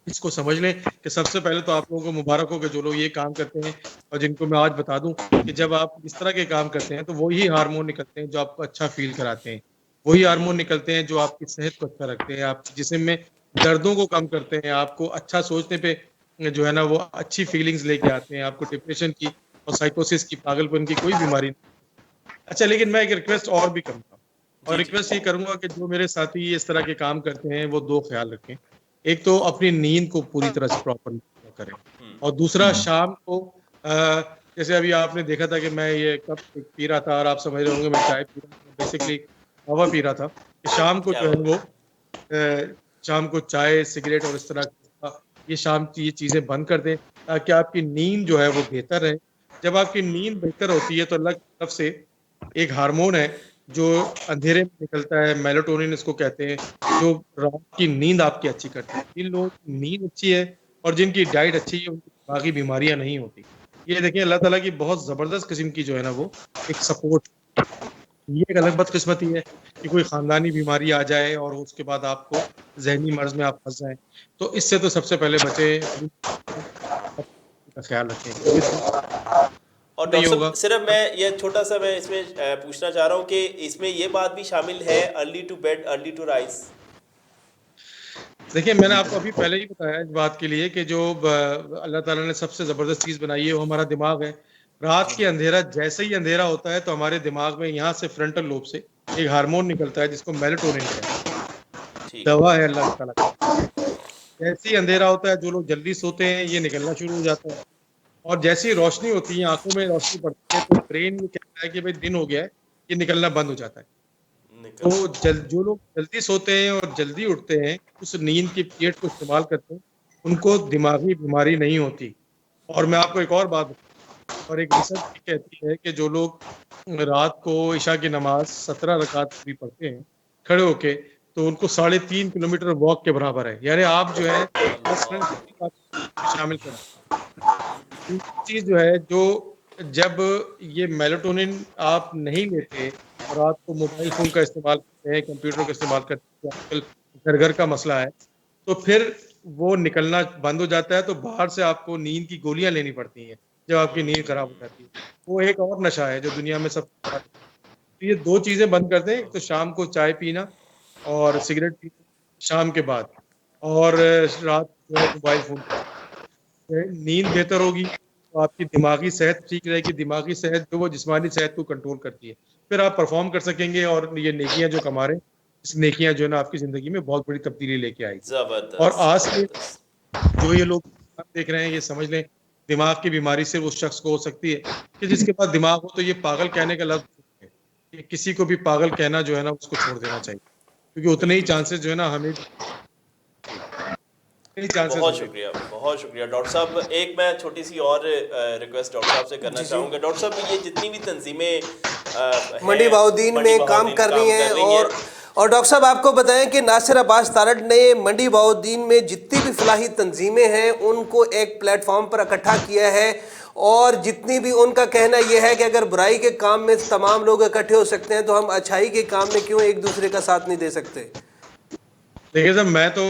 اس کو سمجھ لیں کہ سب سے پہلے تو آپ لوگوں کو مبارک ہو کہ جو لوگ یہ کام کرتے ہیں اور جن کو میں آج بتا دوں کہ جب آپ اس طرح کے کام کرتے ہیں تو وہی ہارمون نکلتے ہیں جو آپ کو اچھا فیل کراتے ہیں، وہی ہارمون نکلتے ہیں جو آپ کی صحت کو اچھا رکھتے ہیں، آپ کے جسم میں دردوں کو کم کرتے ہیں، آپ کو اچھا سوچنے پہ جو ہے نا وہ اچھی فیلنگز لے کے آتے ہیں، آپ کو ڈپریشن کی اور سائیکوسس کی، پاگل پن کی کوئی بیماری نہیں. اچھا لیکن میں ایک ریکویسٹ اور بھی کروں گا، اور جی جی ریکویسٹ یہ کروں گا کہ جو میرے ساتھی اس طرح کے کام کرتے ہیں وہ 2 خیال رکھیں. ایک تو اپنی نیند کو پوری طرح سے پراپر کریں، اور دوسرا شام کو جیسے ابھی آپ نے دیکھا تھا کہ میں یہ کپ پی رہا تھا اور آپ سمجھ رہے ہوں گے میں چائے پی رہا تھا، بیسکلی ہوا پی رہا تھا. کہ شام کو کیا جو ہے بات. وہ شام کو چائے، سگریٹ اور اس طرح کا یہ شام کی یہ چیزیں بند کر دیں تاکہ آپ کی نیند جو ہے وہ بہتر رہے. جب آپ کی نیند بہتر ہوتی ہے تو اللہ کی طرف سے ایک ہارمون ہے جو اندھیرے میں نکلتا ہے، میلاٹونن اس کو کہتے ہیں، جو رات کی نیند آپ کی اچھی کرتا ہے. جن لوگوں کی نیند اچھی ہے اور جن کی ڈائٹ اچھی ہے ان کو باقی بیماریاں نہیں ہوتی. یہ دیکھیں اللہ تعالیٰ کی بہت زبردست قسم کی جو ہے نا وہ ایک سپورٹ. یہ ایک الگ بدقسمتی ہے کہ کوئی خاندانی بیماری آ جائے اور اس کے بعد آپ کو ذہنی مرض میں آپ پھنس جائیں. تو اس سے تو سب سے پہلے بچیں، کا خیال رکھیں کیونکہ اور نہیں ڈاکٹر ہوگا. صاحب صرف میں یہ چھوٹا سا میں اس میں پوچھنا چاہ رہا ہوں کہ اس میں یہ بات بھی شامل ہے early to bed early to rise. دیکھیے میں نے آپ کو ابھی پہلے ہی بتایا اس بات کے لیے کہ جو اللہ تعالیٰ نے سب سے زبردست چیز بنائی ہے وہ ہمارا دماغ ہے. رات کے اندھیرا جیسے ہی اندھیرا ہوتا ہے تو ہمارے دماغ میں یہاں سے فرنٹل لوب سے ایک ہارمون نکلتا ہے جس کو میلاٹونن کہتے ہیں. ٹھیک. دوا ہے اللہ تعالیٰ کا. جیسے ہی اندھیرا ہوتا ہے جو لوگ جلدی سوتے ہیں یہ نکلنا شروع ہو جاتا ہے، اور جیسی روشنی ہوتی ہے، آنکھوں میں روشنی پڑتی ہے تو برین یہ کہتا ہے کہ بھائی دن ہو گیا ہے، یہ نکلنا بند ہو جاتا ہے. تو جو لوگ جلدی سوتے ہیں اور جلدی اٹھتے ہیں، اس نیند کی پیریڈ کو استعمال کرتے ہیں، ان کو دماغی بیماری نہیں ہوتی. اور میں آپ کو ایک اور بات بتاؤں، اور ایک ریسرچ بھی کہتی ہے کہ جو لوگ رات کو عشاء کی نماز 17 رکعت بھی پڑھتے ہیں کھڑے ہو کے تو ان کو 3.5 کلومیٹر واک کے برابر ہے. یعنی آپ جو ہے 10 منٹ شامل کریں. چیز جو ہے جو جب یہ میلاٹونن آپ نہیں لیتے اور آپ کو موبائل فون کا استعمال کرتے ہیں، کمپیوٹر کا استعمال کرتے ہیں، آج کل گھر گھر کا مسئلہ ہے، تو پھر وہ نکلنا بند ہو جاتا ہے. تو باہر سے آپ کو نیند کی گولیاں لینی پڑتی ہیں جب آپ کی نیند خراب ہو جاتی ہے. وہ ایک اور نشہ ہے جو دنیا میں سب. تو یہ 2 چیزیں بند کر دیں، ایک تو شام کو چائے پینا اور سگریٹ پینا شام کے بعد، اور رات جو ہے موبائل فون. نیند بہتر ہوگی تو آپ کی دماغی صحت ٹھیک رہے گی. دماغی صحت جو وہ جسمانی صحت کو کنٹرول کرتی ہے، پھر آپ پرفارم کر سکیں گے اور یہ نیکیاں جو کما رہے ہیں اس نیکیاں جو ہے نا آپ کی زندگی میں بہت بڑی تبدیلی لے کے آئے گی. اور زبردست آج کے زبردست. جو یہ لوگ دیکھ رہے ہیں یہ سمجھ لیں دماغ کی بیماری صرف اس شخص کو ہو سکتی ہے کہ جس کے پاس دماغ ہو. تو یہ پاگل کہنے کا لفظ ہے کہ کسی کو بھی پاگل کہنا جو ہے نا اس کو چھوڑ دینا چاہیے, کیونکہ اتنے ہی چانسز جو ہے نا ہمیں بہت شکریہ ڈاکٹر صاحب. ایک میں چھوٹی سی اور ریکویسٹ ڈاکٹر صاحب سے کرنا چاہوں گا. ڈاکٹر صاحب یہ جتنی بھی تنظیمیں منڈی بہاؤدین میں کام کر رہی ہیں, اور ڈاکٹر صاحب آپ کو بتائیں کہ ناصر عباس تارڑ نے منڈی بہاؤدین میں جتنی بھی فلاحی تنظیمیں ہیں ان کو ایک پلیٹ فارم پر اکٹھا کیا ہے, اور جتنی بھی ان کا کہنا یہ ہے کہ اگر برائی کے کام میں تمام لوگ اکٹھے ہو سکتے ہیں تو ہم اچھائی کے کام میں کیوں ایک دوسرے کا ساتھ نہیں دے سکتے. دیکھیے صاحب, میں تو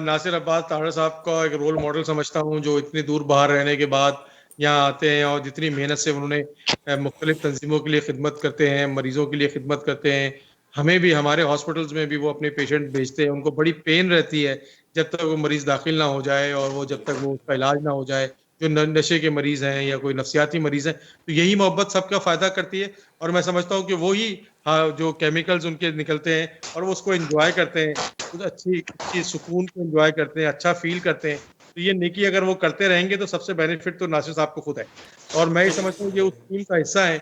ناصر عباس تارڑ صاحب کا ایک رول ماڈل سمجھتا ہوں, جو اتنی دور باہر رہنے کے بعد یہاں آتے ہیں اور جتنی محنت سے انہوں نے مختلف تنظیموں کے لیے خدمت کرتے ہیں, مریضوں کے لیے خدمت کرتے ہیں. ہمیں بھی ہمارے ہاسپٹلس میں بھی وہ اپنے پیشنٹ بھیجتے ہیں. ان کو بڑی پین رہتی ہے جب تک وہ مریض داخل نہ ہو جائے اور وہ جب تک وہ اس کا علاج نہ ہو جائے. جو نشے کے مریض ہیں یا کوئی نفسیاتی مریض ہیں, تو یہی محبت سب کا فائدہ کرتی ہے. اور میں سمجھتا ہوں کہ وہی جو کیمیکلز ان کے نکلتے ہیں اور وہ اس کو انجوائے کرتے ہیں, اچھی سکون کو انجوائے کرتے ہیں, اچھا فیل کرتے ہیں. تو یہ نیکی اگر وہ کرتے رہیں گے تو سب سے بینیفٹ تو ناصر صاحب کو خود ہے. اور میں یہ سمجھتا ہوں یہ اس ٹیم کا حصہ ہے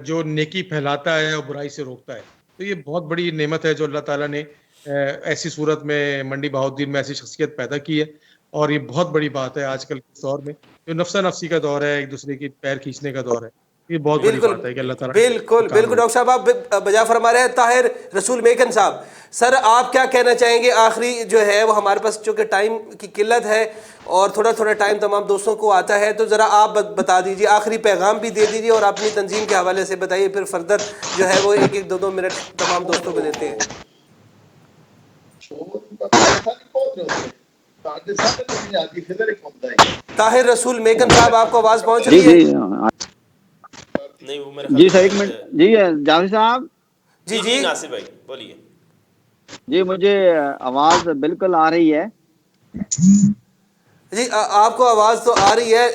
جو نیکی پھیلاتا ہے اور برائی سے روکتا ہے. تو یہ بہت بڑی نعمت ہے جو اللہ تعالیٰ نے ایسی صورت میں منڈی بہاؤدین میں ایسی شخصیت پیدا کی ہے. اور یہ بہت بڑی بات ہے آج کل کے دور میں, جو نفسا نفسی کا دور ہے, ایک دوسرے کی پیر کھینچنے کا دور ہے. یہ بہت بڑی بات ہے کہ اللہ تعالیٰ بالکل ڈاکٹر صاحب آپ بجا فرما رہے ہیں. طاہر رسول میکن صاحب, سر آپ کیا کہنا چاہیں گے؟ آخری جو ہے وہ ہمارے پاس چونکہ ٹائم کی قلت ہے اور تھوڑا ٹائم تمام دوستوں کو آتا ہے, تو ذرا آپ بتا دیجیے, آخری پیغام بھی دے دیجیے اور اپنی تنظیم کے حوالے سے بتائیے, پھر فردر جو ہے وہ 1-2 منٹ تمام دوستوں کو دیتے ہیں. طاہر رسول میکن صاحب آپ کو آواز پہنچ رہی ہے؟ جی سر, ایک منٹ. جی جاوید صاحب. جی ناصر بھائی بولیے. جی مجھے آواز بالکل آ رہی ہے. جی آپ کو آواز تو آ رہی ہے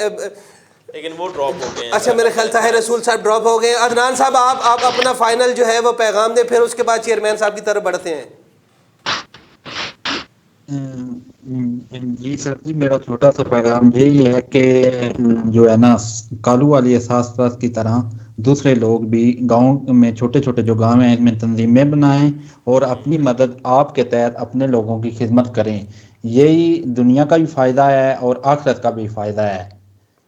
لیکن وہ ڈراپ ہو گئے ہیں. اچھا میرے خیال طاہر رسول صاحب ڈراپ ہو گئے ہیں. عدنان صاحب آپ اپنا فائنل جو ہے وہ پیغام دیں, پھر اس کے بعد چیئرمین صاحب کی طرف بڑھتے ہیں. جی سر جی, میرا چھوٹا سا پیغام یہی ہے کہ جو ہے نا کالو والی اساس کی طرح دوسرے لوگ بھی گاؤں میں چھوٹے چھوٹے جو گاؤں ہیں ان میں تنظیمیں بنائیں اور اپنی مدد آپ کے تحت اپنے لوگوں کی خدمت کریں. یہی دنیا کا بھی فائدہ ہے اور آخرت کا بھی فائدہ ہے,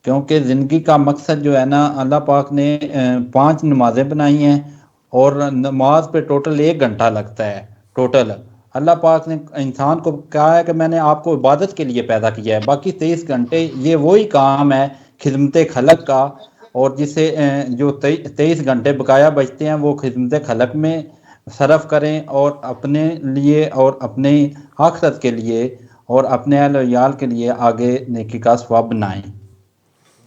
کیونکہ زندگی کا مقصد جو ہے نا اللہ پاک نے 5 نمازیں بنائی ہیں اور نماز پہ ٹوٹل 1 گھنٹہ لگتا ہے. ٹوٹل اللہ پاک نے انسان کو کہا ہے کہ میں نے آپ کو عبادت کے لیے پیدا کیا ہے, باقی 23 گھنٹے یہ وہی کام ہے خدمت خلق کا, اور جسے جو 23 گھنٹے بقایا بچتے ہیں وہ خدمت خلق میں صرف کریں اور اپنے لیے اور اپنے آخرت کے لیے اور اپنے اہل و عیال کے لیے آگے نیکی کا ثواب بنائیں.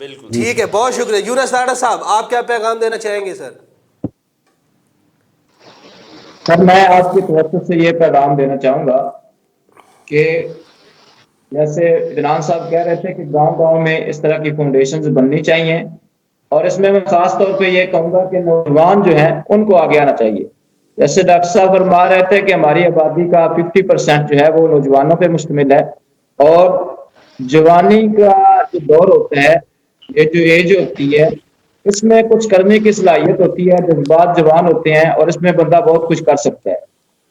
بالکل ٹھیک ہے, بہت شکریہ. یونس تارڑ صاحب آپ کیا پیغام دینا چاہیں گے؟ سر میں آپ کی طرف سے یہ پیغام دینا چاہوں گا کہ جیسے عدنان صاحب کہہ رہے تھے کہ گاؤں گاؤں میں اس طرح کی فاؤنڈیشنز بننی چاہیے, اور اس میں خاص طور پہ یہ کہوں گا کہ نوجوان جو ہیں ان کو آگے آنا چاہیے. جیسے ڈاکٹر صاحب فرما رہے تھے کہ ہماری آبادی کا 50% جو ہے وہ نوجوانوں پہ مشتمل ہے, اور جوانی کا جو دور ہوتا ہے, یہ جو ایج ہوتی ہے, اس میں کچھ کرنے کی صلاحیت ہوتی ہے, جذبات جوان ہوتے ہیں اور اس میں بندہ بہت کچھ کر سکتا ہے.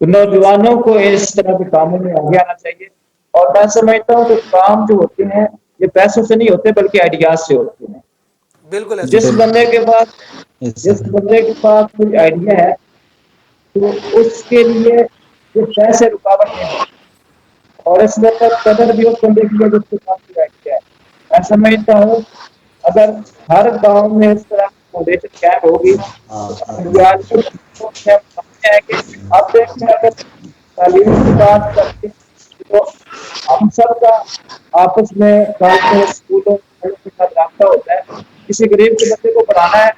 تو نوجوانوں کو اس طرح کے کاموں میں آگے آنا چاہیے. اور میں سمجھتا ہوں کہ کام جو ہوتے ہیں یہ پیسوں سے نہیں ہوتے بلکہ آئیڈیاز سے ہوتے ہیں. بالکل ایسا جس بندے کے پاس کوئی آئیڈیا ہے تو اس کے لیے یہ پیسے رکاوٹ نہیں ہوتے, اور اس میں قدر بھی اس بندے کی جس کے پاس کوئی آئیڈیا ہے. میں سمجھتا ہوں اگر ہر گاؤں میں اس طرح کی فاؤنڈیشن قائم ہوگی کہ آپ دیکھیں اگر تعلیم کی بات کرتے ہیں تو ہم سب کا آپس میں گاؤں اسکولوں کے ساتھ رابطہ ہوتا ہے. کسی غریب کے بچے کو پڑھانا ہے,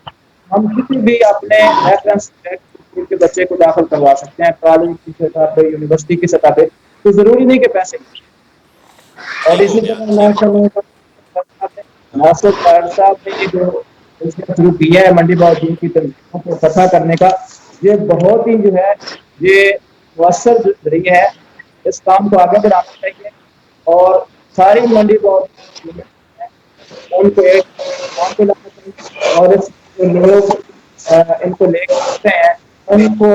ہم کسی بھی اپنے ریفرنس اسکول کے بچے کو داخل کروا سکتے ہیں, کالج کی سطح پہ, یونیورسٹی کی سطح پہ, تو ضروری نہیں کہ پیسے. اور اسی طرح ناصر طاہر صاحب نے یہ جو شروع کیا ہے منڈی بہاؤدین کی تنظیموں کو اکٹھا کرنے کا, یہ بہت ہی جو ہے یہ مؤثر ذریعہ ہے. اس کام کو آگے بڑھانا چاہیے اور ساری منڈی بہاؤدین ان کو ایک کام پہ لانا چاہیے، اور جو لوگ ان کو لے کے آتے ہیں ان کو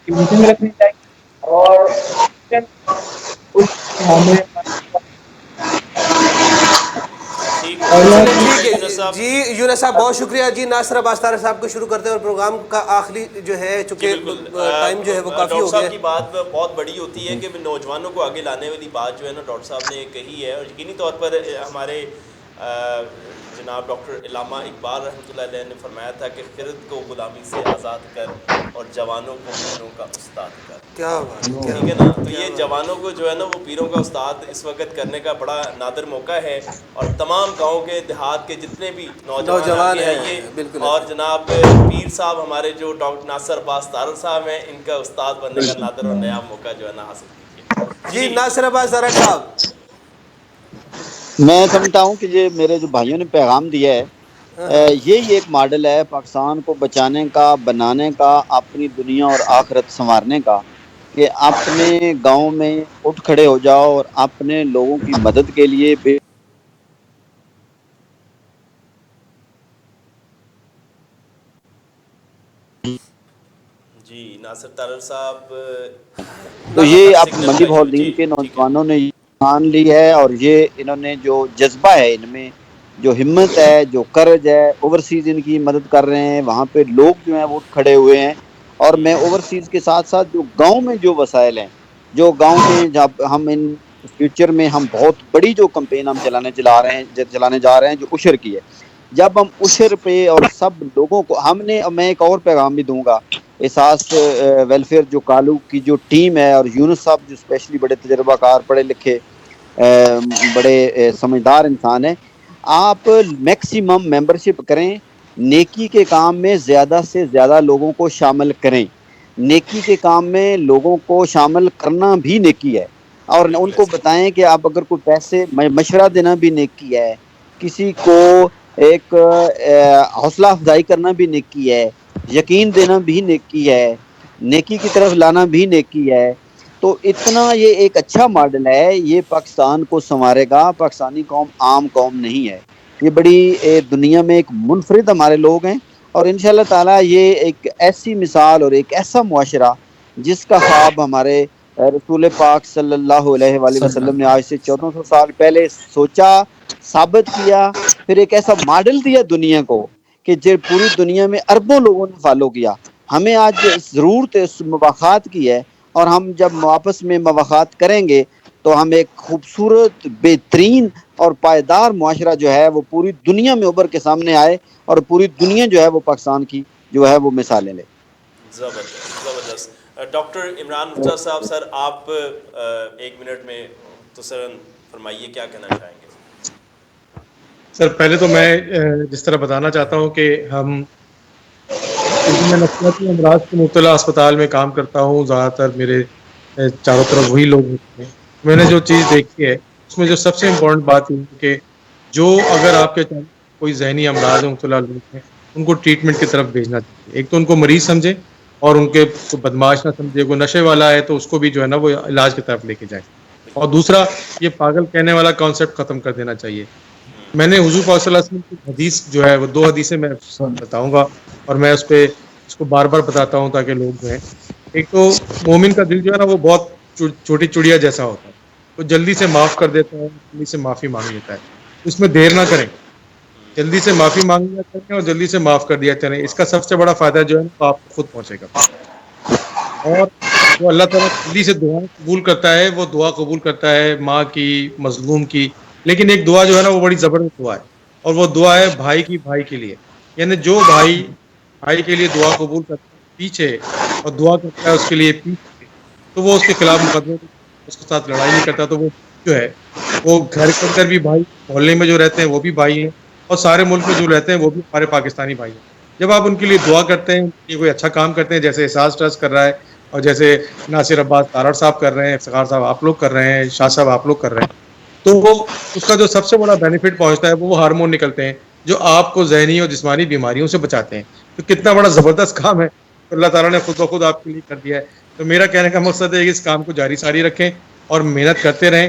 میٹنگ رکھنی چاہیے، اور اس میں ہمیں ٹھیک ہے، اور بہت چلے شکریہ ٹھیک ہے یونس صاحب۔ جی یونس صاحب بہت شکریہ جی. ناصر عباس طارق صاحب کو شروع کرتے ہیں اور پروگرام کا آخری جو ہے جی چونکہ بالکل، ٹائم جو ہے وہ کافی ڈاکٹر ہو گیا صاحب کی ہے. بات بہت بڑی ہوتی ہے کہ نوجوانوں کو آگے لانے والی بات جو ہے نا ڈاکٹر صاحب نے کہی ہے، اور یقینی طور پر ہمارے جناب ڈاکٹر علامہ اقبال رحمۃ اللہ علیہ نے فرمایا تھا کہ خرد کو غلامی سے آزاد کر اور جوانوں کو پیروں کا استاد کر. کیا بات ہے، کیا ٹھیک ہے نا، بات ہے، تو کیا یہ بات ہے. جوانوں کو جو ہے نا وہ پیروں کا استاد اس وقت کرنے کا بڑا نادر موقع ہے، اور تمام گاؤں کے دیہات کے جتنے بھی نوجوان آگے ہیں آئیے، بالکل اور ایسے. جناب پیر صاحب ہمارے جو ڈاکٹر ناصر عباس طارق صاحب ہیں، ان کا استاد بننے کا نادر اور نیا موقع جو ہے نا حاصل کیجیے. جی ناصر عباس طارق صاحب. میں سمجھتا ہوں کہ یہ میرے جو بھائیوں نے پیغام دیا ہے، یہی ایک ماڈل ہے پاکستان کو بچانے کا، بنانے کا، اپنی دنیا اور آخرت سنوارنے کا، کہ اپنے گاؤں میں اٹھ کھڑے ہو جاؤ اور اپنے لوگوں کی مدد کے لیے جی ناصر طارق صاحب تو آپ کا یہ اب سگنل منڈی کا ایشو بہل ہے. دین جی کے ٹھیک ہے. نوجوانوں نے یہ مان لی ہے، اور یہ انہوں نے جو جذبہ ہے ان میں، جو ہمت ہے، جو کرج ہے، اوورسیز ان کی مدد کر رہے ہیں، وہاں پہ لوگ جو ہیں وہ اٹھ کھڑے ہوئے ہیں. اور میں اوورسیز کے ساتھ ساتھ جو گاؤں میں جو وسائل ہیں، جو گاؤں میں جب ہم ان فیوچر میں ہم بہت بڑی جو کمپین ہم چلانے جا رہے ہیں جو عشر کی ہے، جب ہم عشر پہ اور سب لوگوں کو میں ایک اور پیغام بھی دوں گا. احساس ویلفیئر جو کالو کی جو ٹیم ہے، اور یونس صاحب جو اسپیشلی بڑے تجربہ کار، پڑھے لکھے، بڑے سمجھدار انسان ہیں، آپ میکسیمم ممبرشپ کریں، نیکی کے کام میں زیادہ سے زیادہ لوگوں کو شامل کریں. نیکی کے کام میں لوگوں کو شامل کرنا بھی نیکی ہے، اور ان بالکل کو ایسے ہی. بتائیں کہ آپ اگر کوئی پیسے مشورہ دینا بھی نیکی ہے، کسی کو ایک حوصلہ افزائی کرنا بھی نیکی ہے، یقین دینا بھی نیکی ہے، نیکی کی طرف لانا بھی نیکی ہے. تو اتنا یہ ایک اچھا ماڈل ہے، یہ پاکستان کو سنوارے گا. پاکستانی قوم عام قوم نہیں ہے، یہ بڑی دنیا میں ایک منفرد ہمارے لوگ ہیں، اور انشاءاللہ تعالی یہ ایک ایسی مثال اور ایک ایسا معاشرہ جس کا خواب ہمارے رسول پاک صلی اللہ علیہ وآلہ وسلم نے آج سے 1400 سال پہلے سوچا، ثابت کیا، پھر ایک ایسا ماڈل دیا دنیا کو کہ جو پوری دنیا میں اربوں لوگوں نے فالو کیا. ہمیں آج ضرورت اس مواخات کی ہے، اور ہم جب آپس میں مواخات کریں گے تو ہم ایک خوبصورت، بہترین اور پائیدار معاشرہ جو ہے وہ پوری دنیا میں ابھر کے سامنے آئے، اور پوری دنیا جو ہے وہ پاکستان کی جو ہے وہ مثالیں لے. زبردست زبردست. ڈاکٹر عمران مفتا صاحب، سر آپ 1 منٹ میں مختصراً فرمائیے کیا کہنا چاہیں گے. سر پہلے تو میں جس طرح بتانا چاہتا ہوں کہ کیونکہ میں نفسیاتی امراض سے مبتلا اسپتال میں کام کرتا ہوں، زیادہ تر میرے چاروں طرف وہی لوگ ہوتے ہیں. میں نے جو چیز دیکھی ہے اس میں جو سب سے امپورٹنٹ بات یہ ہے کہ جو اگر آپ کے کوئی ذہنی امراض ہیں مبتلا لوگ ہیں، ان کو ٹریٹمنٹ کی طرف بھیجنا چاہیے. ایک تو ان کو مریض سمجھے، اور ان کے بدماش نہ سمجھے. کوئی نشے والا ہے تو اس کو بھی جو ہے نا وہ علاج کی طرف لے کے جائے. اور دوسرا، یہ پاگل کہنے والا کانسیپٹ ختم کر دینا چاہیے. میں نے حضور پاک صلی اللہ علیہ وسلم کی حدیث جو ہے وہ 2 حدیثیں میں بتاؤں گا، اور میں اس کو بار بار بتاتا ہوں تاکہ لوگ جو ہے، ایک تو مومن کا دل جو ہے نا وہ بہت چھوٹی چڑیا جیسا ہوتا ہے، وہ جلدی سے معاف کر دیتا ہے، جلدی سے معافی مانگ لیتا ہے. اس میں دیر نہ کریں، جلدی سے معافی مانگ لیا کریں اور جلدی سے معاف کر دیا کریں. اس کا سب سے بڑا فائدہ جو ہے نا آپ کو خود پہنچے گا. اور جو اللہ تعالیٰ جلدی سے دعا قبول کرتا ہے، وہ دعا قبول کرتا ہے ماں کی، مظلوم کی. لیکن ایک دعا جو ہے نا وہ بڑی زبردست دعا ہے، اور وہ دعا ہے بھائی کے لیے. یعنی جو بھائی کے لیے دعا قبول کرتا ہے پیچھے، اور دعا کرتا ہے اس کے لیے پیچھے، تو وہ اس کے خلاف مقدمے، اس کے ساتھ لڑائی نہیں کرتا. تو وہ جو ہے وہ گھر کے اندر بھی بھائی، محلے میں جو رہتے ہیں وہ بھی بھائی ہیں، اور سارے ملک میں جو رہتے ہیں وہ بھی ہمارے پاکستانی بھائی ہیں. جب آپ ان کے لیے دعا کرتے ہیں، ان کے لیے کوئی اچھا کام کرتے ہیں، جیسے احساس ٹرسٹ کر رہا ہے، اور جیسے ناصر عباس طارق صاحب کر رہے ہیں، افتخار صاحب آپ لوگ کر رہے ہیں، شاہ صاحب آپ لوگ کر رہے ہیں، تو وہ اس کا جو سب سے بڑا بینیفٹ پہنچتا ہے وہ ہارمون نکلتے ہیں جو آپ کو ذہنی اور جسمانی بیماریوں سے بچاتے ہیں. تو کتنا بڑا زبردست کام ہے اللہ تعالیٰ نے خود بخود آپ کے لیے کر دیا ہے. تو میرا کہنے کا مقصد ہے کہ اس کام کو جاری ساری رکھیں اور محنت کرتے رہیں.